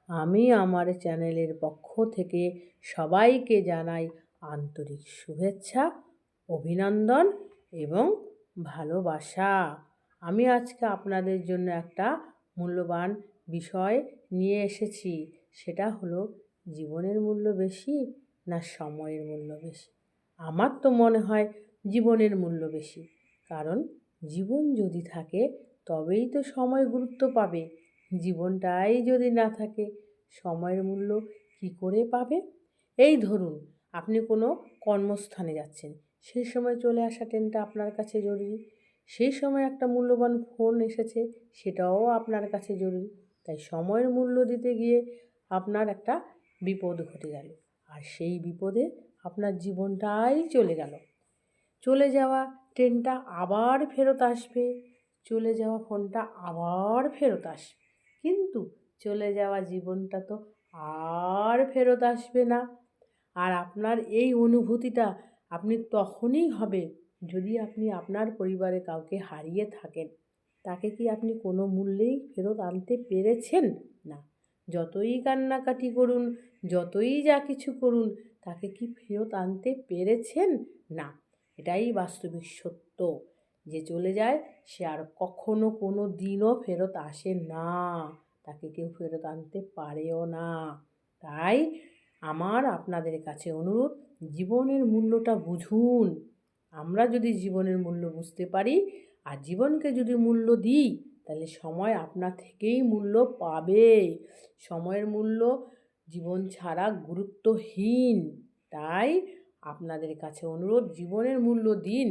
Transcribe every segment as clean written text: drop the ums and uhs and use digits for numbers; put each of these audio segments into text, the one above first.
আমি আমার চ্যানেলের পক্ষ থেকে সবাইকে জানাই আন্তরিক শুভেচ্ছা, অভিনন্দন এবং ভালোবাসা। আমি আজকে আপনাদের জন্য একটা মূল্যবান বিষয় নিয়ে এসেছি। সেটা হলো জীবনের মূল্য বেশি না সময়ের মূল্য বেশি? আমার তো মনে হয় জীবনের মূল্য বেশি। কারণ জীবন যদি থাকে তবেই তো সময় গুরুত্ব পাবে। জীবনটাই যদি না থাকে সময়ের মূল্য কী করে পাবে? এই ধরুন আপনি কোনো কর্মস্থানে যাচ্ছেন, সেই সময় চলে আসা ট্রেনটা আপনার কাছে জরুরি। সেই সময় একটা মূল্যবান ফোন এসেছে, সেটাও আপনার কাছে জরুরি। তাই সময়ের মূল্য দিতে গিয়ে আপনার একটা বিপদ ঘটে গেল, আর সেই বিপদে আপনার জীবনটাই চলে গেল। চলে যাওয়া ট্রেনটা আবার ফেরত আসবে, চলে যাওয়া ফোনটা আবার ফেরত আসবে, কিন্তু চলে যাওয়া জীবনটা তো আর ফেরত আসবে না। আর আপনার এই অনুভূতিটা আপনি তখনই হবে যদি আপনি আপনার পরিবারে কাউকে হারিয়ে থাকেন। তাকে কি আপনি কোনো মূল্যেই ফেরত আনতে পেরেছেন? না। যতই কান্নাকাটি করুন, যতই যা কিছু করুন, তাকে কি ফেরত আনতে পেরেছেন? না। এটাই বাস্তবিক সত্য, যে চলে যায় সে আর কখনো কোনো দিনও ফেরত আসে না, তাকে কেউ ফেরত আনতে পারেও না। তাই আমার আপনাদের কাছে অনুরোধ, জীবনের মূল্যটা বুঝুন। আমরা যদি জীবনের মূল্য বুঝতে পারি আর জীবনকে যদি মূল্য দিই, তাহলে সময় আপনা থেকেই মূল্য পাবে। সময়ের মূল্য জীবন ছাড়া গুরুত্বহীন। তাই আপনাদের কাছে অনুরোধ, জীবনের মূল্য দিন,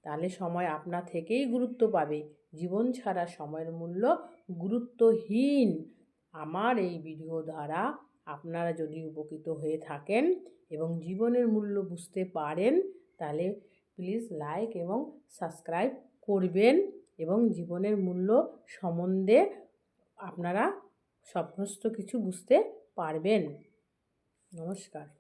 তাহলে সময় আপনা থেকেই গুরুত্ব পাবে। জীবন ছাড়া সময়ের মূল্য গুরুত্বহীন। আমার এই ভিডিও দ্বারা আপনারা যদি উপকৃত হয়ে থাকেন এবং জীবনের মূল্য বুঝতে পারেন, তাহলে প্লিজ লাইক এবং সাবস্ক্রাইব করবেন এবং জীবনের মূল্য সম্বন্ধে আপনারা সমস্ত কিছু বুঝতে পারবেন। নমস্কার।